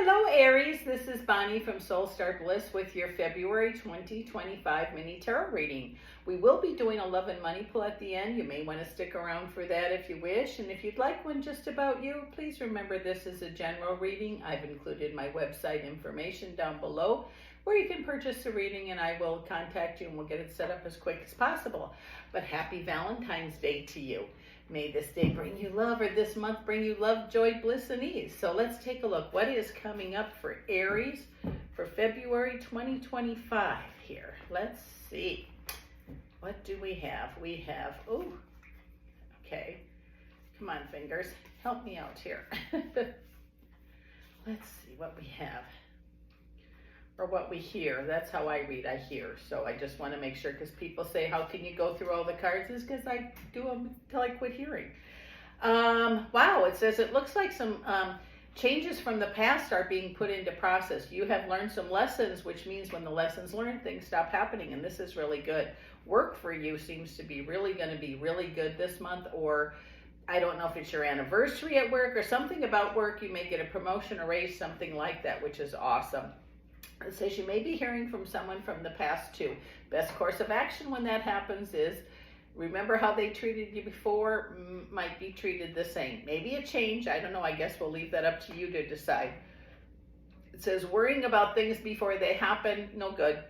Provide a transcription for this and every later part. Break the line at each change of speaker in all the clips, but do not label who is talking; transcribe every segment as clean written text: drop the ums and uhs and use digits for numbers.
Hello Aries, this is Bonnie from Soul Star Bliss with your February 2025 mini tarot reading. We will be doing a love and money pull at the end. You may want to stick around for that if you wish. And if you'd like one just about you, please remember this is a general reading. I've included my website information down below where you can purchase the reading, and I will contact you and we'll get it set up as quick as possible. But happy Valentine's Day to you. May this day bring you love, or this month bring you love, joy, bliss, and ease. So let's take a look. What is coming up for Aries for February 2025 here? Let's see. What do we have? We have, oh, okay. Come on, fingers. Help me out here. Let's see what we have. Or what we hear. That's how I read. I hear. So I just want to make sure, because people say, how can you go through all the cards? Is because I do them until I quit hearing. Wow, it says it looks like some changes from the past are being put into process. You have learned some lessons, which means when the lessons learned, things stop happening, and this is really good. Work for you seems to be really going to be really good this month, or I don't know if it's your anniversary at work or something about work. You may get a promotion, a raise, something like that, which is awesome. It says you may be hearing from someone from the past too. Best course of action when that happens is remember how they treated you before, might be treated the same. Maybe a change, I don't know, I guess we'll leave that up to you to decide. It says worrying about things before they happen, no good.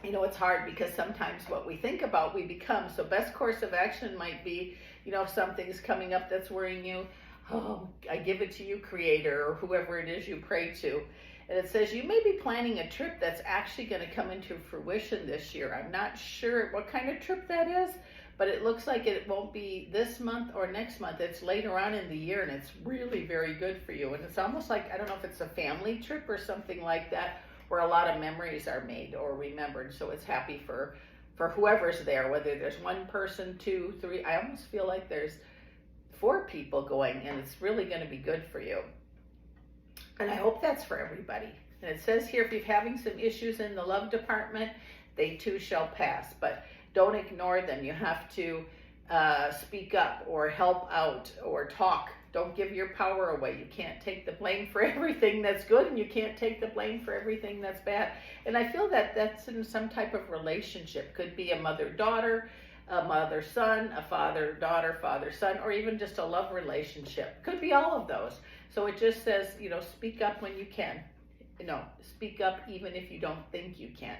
You know, it's hard because sometimes what we think about, we become. So best course of action might be, you know, if something's coming up that's worrying you, oh, I give it to you, Creator, or whoever it is you pray to. And it says you may be planning a trip that's actually going to come into fruition this year. I'm not sure what kind of trip that is, but it looks like it won't be this month or next month. It's later on in the year, and it's really very good for you. And it's almost like, I don't know if it's a family trip or something like that, where a lot of memories are made or remembered. So it's happy for whoever's there, whether there's one person, two, three. I almost feel like there's 4 people going, and it's really going to be good for you. And I hope that's for everybody. And it says here, if you're having some issues in the love department, they too shall pass. But don't ignore them. You have to speak up or help out or talk. Don't give your power away. You can't take the blame for everything that's good, and you can't take the blame for everything that's bad. And I feel that that's in some type of relationship. Could be a mother-daughter, a mother-son, a father-daughter, father-son, or even just a love relationship. Could be all of those. So it just says, you know, speak up when you can. You know, speak up even if you don't think you can.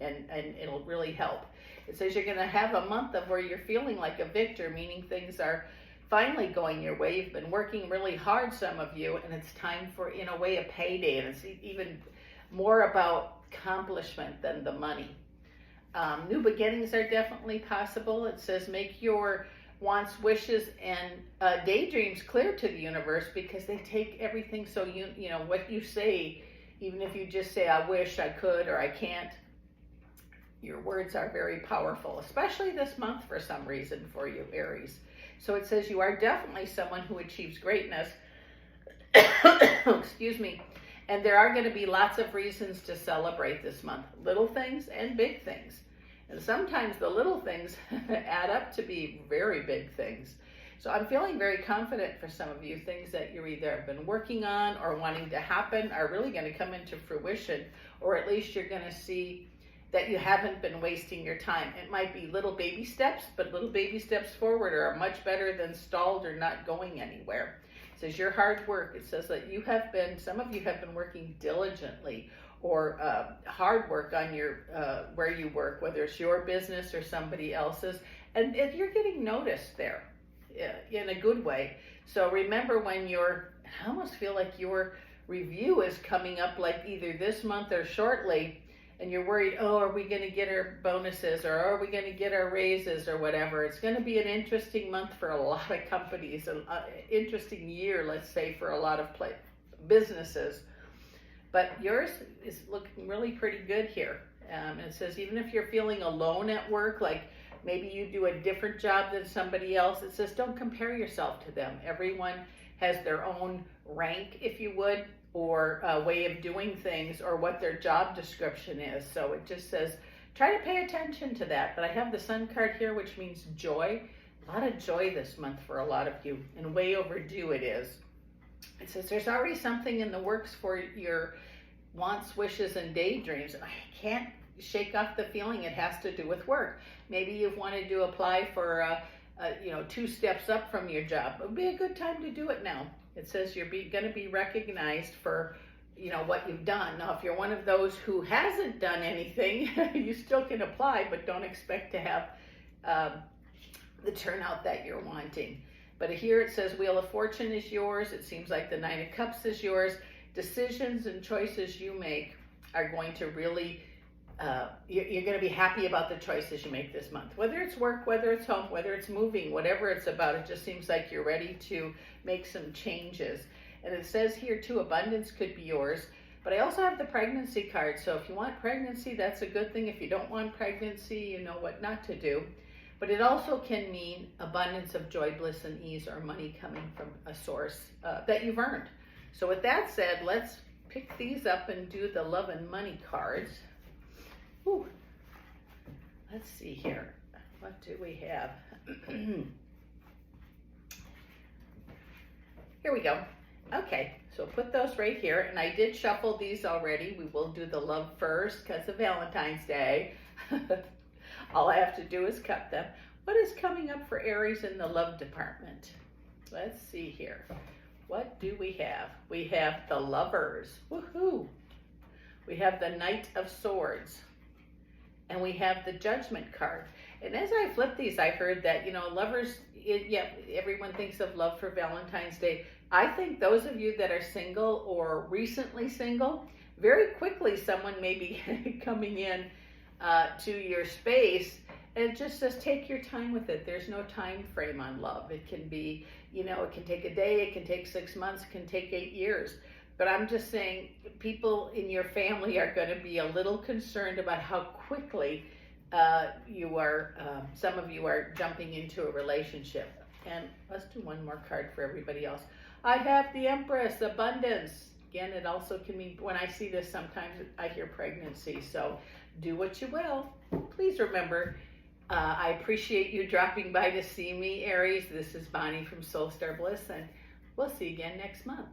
And it'll really help. It says you're going to have a month of where you're feeling like a victor, meaning things are finally going your way. You've been working really hard, some of you, and it's time for, in a way, a payday. And it's even more about accomplishment than the money. New beginnings are definitely possible. It says make your wants, wishes, and daydreams clear to the universe, because they take everything. So you know what you say, even if you just say I wish, I could, or I can't, your words are very powerful, especially this month for some reason for you, Aries. So it says you are definitely someone who achieves greatness. Excuse me. And there are going to be lots of reasons to celebrate this month, little things and big things. And sometimes the little things add up to be very big things. So I'm feeling very confident for some of you. Things that you either have been working on or wanting to happen are really going to come into fruition, or at least you're going to see that you haven't been wasting your time. It might be little baby steps, but little baby steps forward are much better than stalled or not going anywhere. It says your hard work. It says that you have been, some of you have been working diligently, or hard work on your where you work, whether it's your business or somebody else's, and if you're getting noticed there in a good way. So remember, when I almost feel like your review is coming up, like either this month or shortly, and you're worried, oh, are we going to get our bonuses, or are we going to get our raises, or whatever. It's going to be an interesting month for a lot of companies, an interesting year, let's say, for a lot of businesses. But yours is looking really pretty good here. And it says even if you're feeling alone at work, like maybe you do a different job than somebody else, it says don't compare yourself to them. Everyone has their own rank, if you would, or a way of doing things, or what their job description is. So it just says try to pay attention to that. But I have the Sun card here, which means joy. A lot of joy this month for a lot of you, and way overdue it is. It says there's already something in the works for your wants, wishes, and daydreams. I can't shake off the feeling it has to do with work. Maybe you've wanted to apply for 2 steps up from your job. It would be a good time to do it now. It says you're going to be recognized for what you've done. Now, if you're one of those who hasn't done anything, you still can apply, but don't expect to have the turnout that you're wanting. But here it says Wheel of Fortune is yours. It seems like the Nine of Cups is yours. Decisions and choices you make are going to really, you're going to be happy about the choices you make this month. Whether it's work, whether it's home, whether it's moving, whatever it's about, it just seems like you're ready to make some changes. And it says here too, abundance could be yours. But I also have the pregnancy card. So if you want pregnancy, that's a good thing. If you don't want pregnancy, you know what not to do. But it also can mean abundance of joy, bliss, and ease, or money coming from a source that you've earned. So with that said, let's pick these up and do the love and money cards. Ooh. Let's see here. What do we have? Here we go. Okay, so put those right here. And I did shuffle these already. We will do the love first because of Valentine's Day. All I have to do is cut them. What is coming up for Aries in the love department? Let's see here. What do we have? We have the Lovers. Woohoo! We have the Knight of Swords. And we have the Judgment card. And as I flipped these, I heard that, lovers, everyone thinks of love for Valentine's Day. I think those of you that are single or recently single, very quickly someone may be coming in to your space, and it just says take your time with it. There's no time frame on love. It can be, it can take a day, it can take 6 months, it can take 8 years. But I'm just saying people in your family are going to be a little concerned about how quickly some of you are jumping into a relationship. And let's do one more card for everybody else. I have the Empress, abundance. Again, it also can mean, when I see this, sometimes I hear pregnancy. So do what you will. Please remember, I appreciate you dropping by to see me, Aries. This is Bonnie from Soul Star Bliss, and we'll see you again next month.